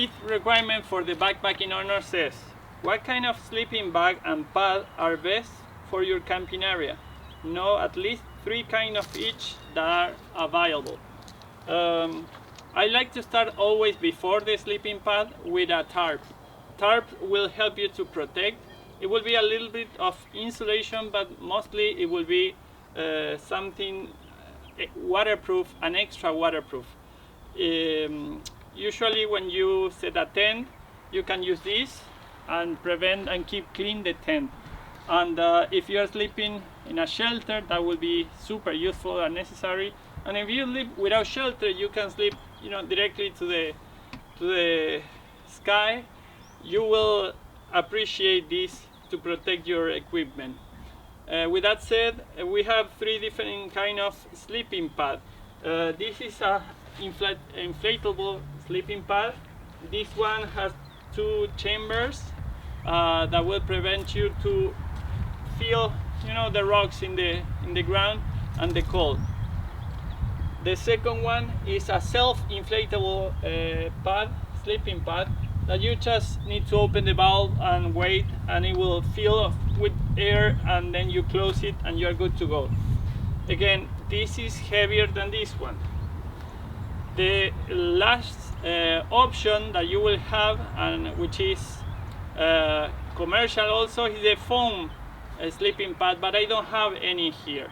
fifth requirement for the backpacking owner says, what kind of sleeping bag and pad are best for your camping area? Know at least 3 kinds of each that are available. I like to start always before the sleeping pad with a tarp. Tarp will help you to protect. It will be a little bit of insulation, but mostly it will be something waterproof and extra waterproof. Usually when you set a tent, you can use this and prevent and keep clean the tent. And if you are sleeping in a shelter, that will be super useful and necessary. And if you live without shelter, you can sleep, directly to the sky. You will appreciate this to protect your equipment. With that said, we have 3 different kind of sleeping pad. This is a inflatable sleeping pad. This one has 2 chambers that will prevent you to feel, the rocks in the ground and the cold. The second one is a self-inflatable sleeping pad, that you just need to open the valve and wait, and it will fill with air, and then you close it and you are good to go. Again, this is heavier than this one. The last option that you will have, and which is commercial also, is the foam sleeping pad, but I don't have any here.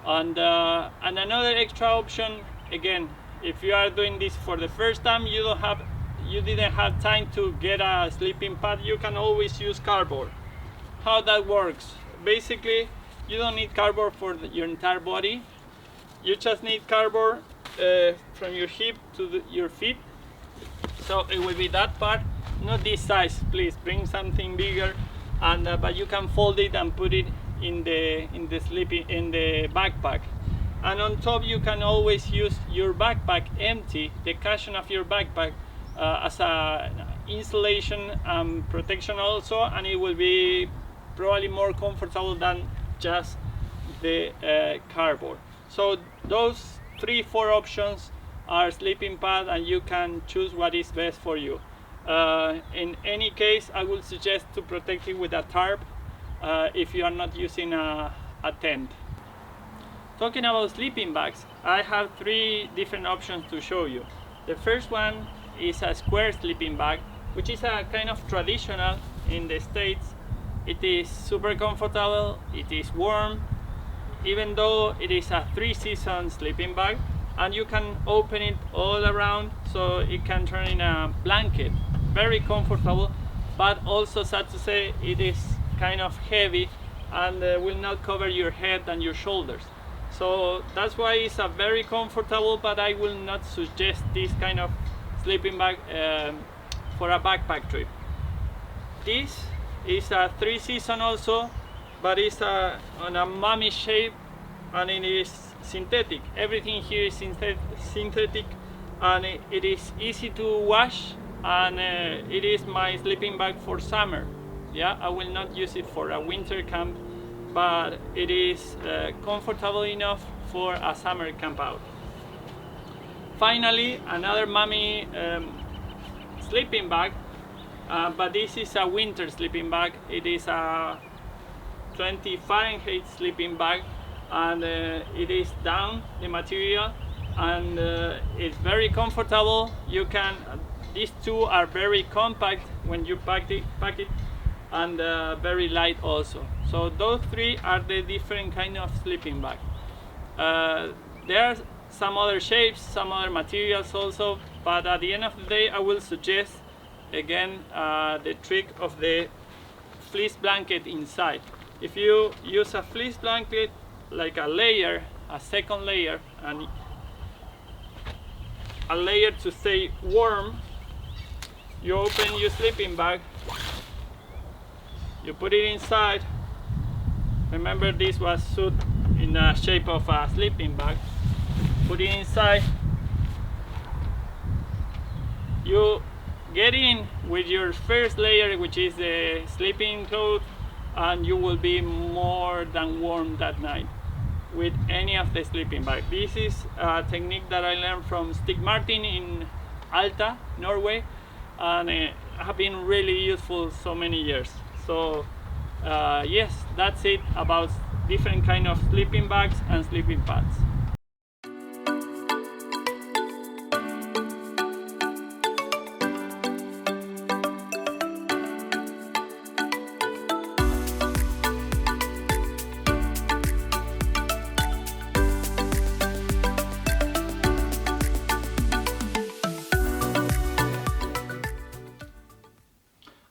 And another extra option, again, if you are doing this for the first time, you didn't have time to get a sleeping pad, you can always use cardboard. How that works? Basically, you don't need cardboard for your entire body. You just need cardboard from your hip to your feet. So it will be that part, not this size. Please bring something bigger, and but you can fold it and put it in the backpack. And on top, you can always use your backpack empty, the cushion of your backpack, as a insulation and protection also, and it will be probably more comfortable than just the cardboard. So those 3-4 options are sleeping pad, and you can choose what is best for you. In any case, I would suggest to protect it with a tarp if you are not using a tent. Talking about sleeping bags, I have 3 different options to show you. The first one is a square sleeping bag, which is a kind of traditional in the States. It is super comfortable, it is warm, even though it is a 3-season sleeping bag, and you can open it all around so it can turn in a blanket. Very comfortable, but also, sad to say, it is kind of heavy and will not cover your head and your shoulders. So that's why it's a very comfortable, but I will not suggest this kind of sleeping bag for a backpack trip. This is a 3-season also, but it's on a mummy shape, and it is synthetic. Everything here is synthetic, and it is easy to wash, and it is my sleeping bag for summer. Yeah, I will not use it for a winter camp, but it is comfortable enough for a summer camp out. Finally, another mummy sleeping bag, but this is a winter sleeping bag. It is a 20 Fahrenheit sleeping bag, and it is down, the material, and it's very comfortable. These 2 are very compact when you pack it, and very light also. So those 3 are the different kind of sleeping bag. There are some other shapes, some other materials also, but at the end of the day, I will suggest again the trick of the fleece blanket inside. If you use a fleece blanket like a layer, a second layer, and a layer to stay warm, you open your sleeping bag, you put it inside. Remember, this was sewed in the shape of a sleeping bag. Put it inside. You get in with your first layer, which is the sleeping clothes, and you will be more than warm that night with any of the sleeping bag. This is a technique that I learned from Stig Martin in Alta, Norway, and have been really useful so many years. So yes, that's it about different kind of sleeping bags and sleeping pads.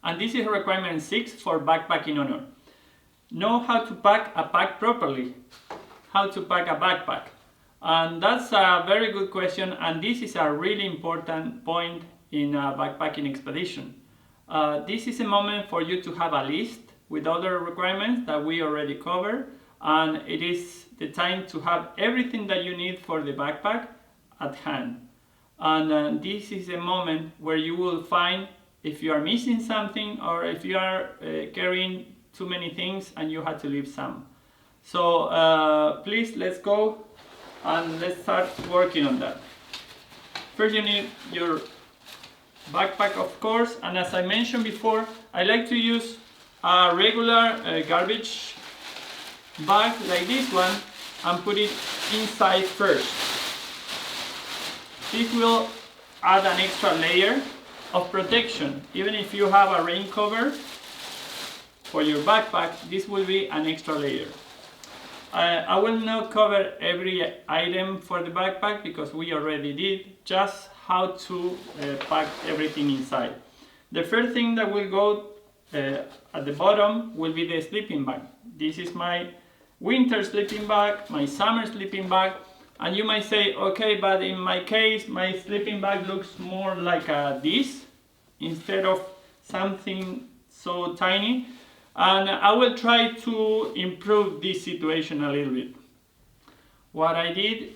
And this is requirement 6 for backpacking honor. Know how to pack a pack properly. How to pack a backpack. And that's a very good question, and this is a really important point in a backpacking expedition. This is a moment for you to have a list with other requirements that we already covered, and it is the time to have everything that you need for the backpack at hand. And this is a moment where you will find if you are missing something or if you are carrying too many things and you had to leave some. So please, let's go and let's start working on that. First you need your backpack, of course, and as I mentioned before, I like to use a regular garbage bag like this one and put it inside first. This will add an extra layer of protection. Even if you have a rain cover for your backpack, this will be an extra layer. I will not cover every item for the backpack because we already did, just how to pack everything inside. The first thing that will go at the bottom will be the sleeping bag. This is my winter sleeping bag, my summer sleeping bag, and you might say, okay, but in my case, my sleeping bag looks more like this instead of something so tiny. And I will try to improve this situation a little bit. What I did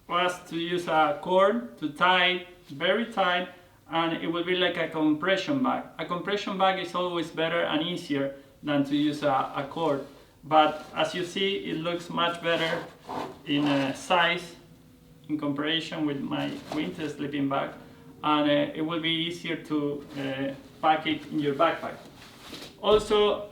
was to use a cord to tie very tight, and it will be like a compression bag. A compression bag is always better and easier than to use a cord. But as you see, it looks much better in size in comparison with my winter sleeping bag, and it will be easier to pack it in your backpack. Also,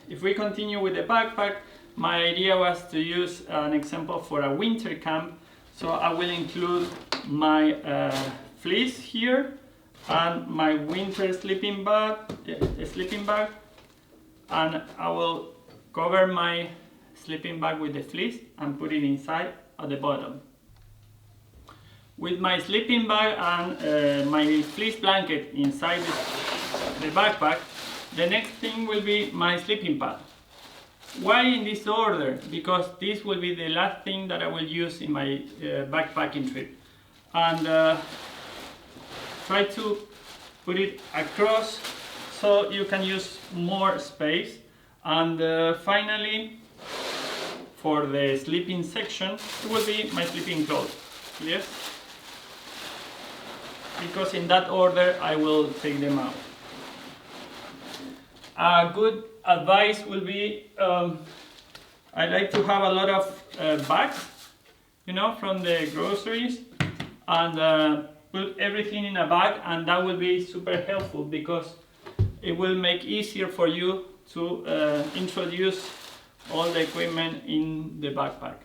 if we continue with the backpack, my idea was to use an example for a winter camp. So I will include my fleece here and my winter sleeping bag, and I will cover my sleeping bag with the fleece and put it inside at the bottom. With my sleeping bag and my fleece blanket inside the backpack, the next thing will be my sleeping pad. Why in this order? Because this will be the last thing that I will use in my backpacking trip. And try to put it across so you can use more space. And finally, for the sleeping section, it will be my sleeping clothes. Yes? Because in that order I will take them out. A good advice will be, I like to have a lot of bags, from the groceries, and put everything in a bag, and that will be super helpful because it will make easier for you to introduce all the equipment in the backpack.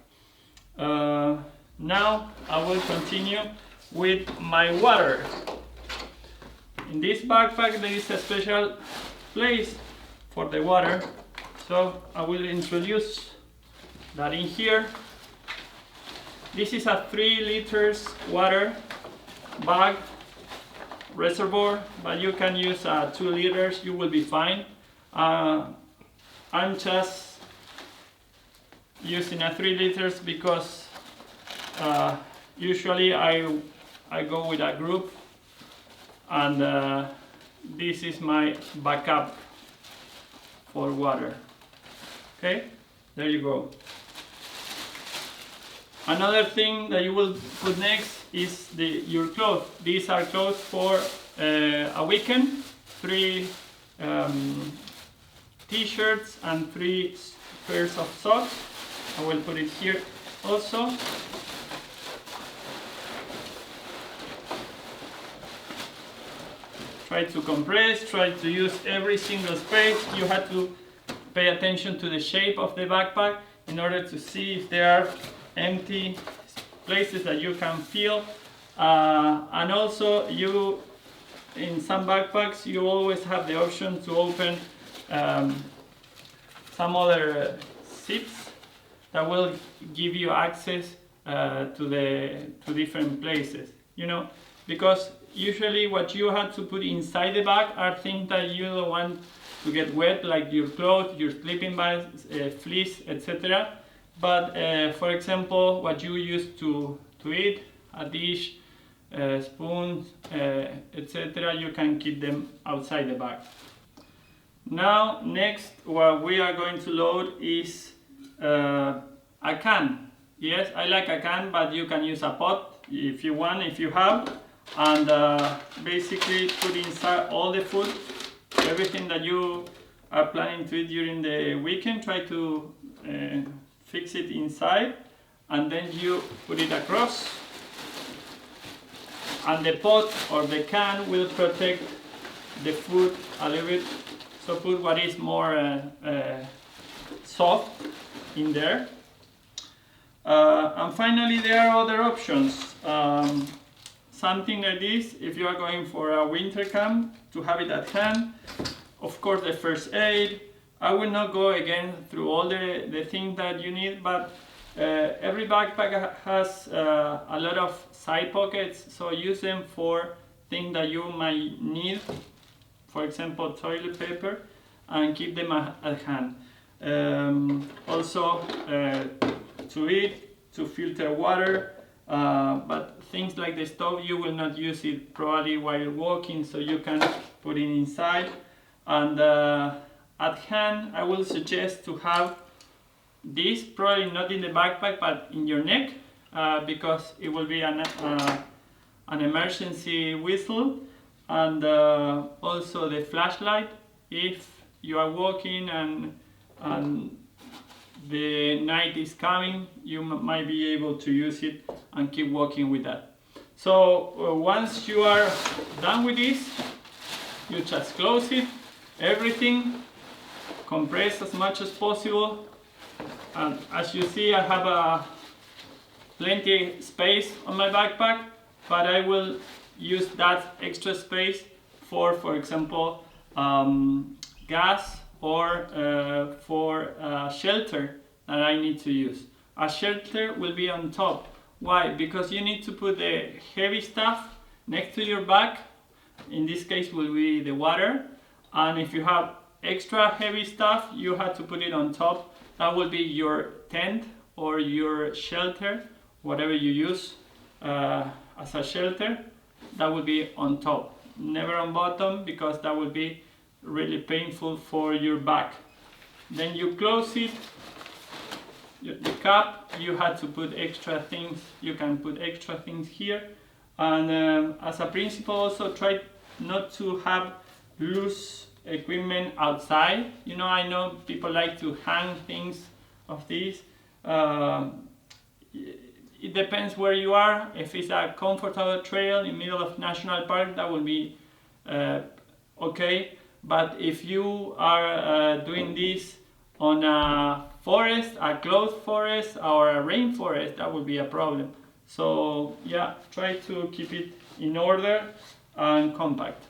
Now I will continue with my water. In this backpack there is a special place for the water, so I will introduce that in here. This is a 3 liters water bag reservoir, but you can use 2 liters, you will be fine. I'm just using a 3 liters because usually I go with a group, and this is my backup for water. Okay, there you go. Another thing that you will put next is your clothes. These are clothes for a weekend. 3 t-shirts and 3 pairs of socks. I will put it here also. Try to compress, try to use every single space. You have to pay attention to the shape of the backpack in order to see if there are empty places that you can fill. And also, you in some backpacks you always have the option to open some other zips that will give you access to different places, you know, because usually what you have to put inside the bag are things that you don't want to get wet, like your clothes, your sleeping bags, fleece, etc. But for example, what you use to eat, a dish, spoons, etc., you can keep them outside the bag. Now, next, what we are going to load is a can. Yes, I like a can, but you can use a pot if you want, if you have, and basically put inside all the food, everything that you are planning to eat during the weekend. Try to fix it inside, and then you put it across, and the pot or the can will protect the food a little bit. So put what is more soft in there. And finally, there are other options. Something like this, if you are going for a winter camp, to have it at hand. Of course, the first aid. I will not go again through all the things that you need, but every backpack has a lot of side pockets, so use them for things that you might need, for example toilet paper, and keep them at hand. Also to eat, to filter water, but things like the stove, you will not use it probably while walking, so you can put it inside. And at hand, I will suggest to have this, probably not in the backpack but in your neck, because it will be an emergency whistle, and also the flashlight if you are walking and the night is coming, you might be able to use it and keep walking with that. So once you are done with this, you just close it, everything, compress as much as possible, and as you see, I have plenty space on my backpack, but I will use that extra space for example, gas or for shelter that I need to use. A shelter will be on top. Why? Because you need to put the heavy stuff next to your bag. In this case will be the water, and if you have extra heavy stuff, you have to put it on top. That will be your tent or your shelter, whatever you use as a shelter. That will be on top, never on bottom, because that will be really painful for your back. Then you close it, the cap, you had to put extra things, you can put extra things here. And as a principle, also try not to have loose equipment outside. You know, I know people like to hang things of these. It depends where you are. If it's a comfortable trail in the middle of national park, that will be okay. But if you are doing this on a forest, a closed forest or a rainforest, that would be a problem. So yeah, try to keep it in order and compact.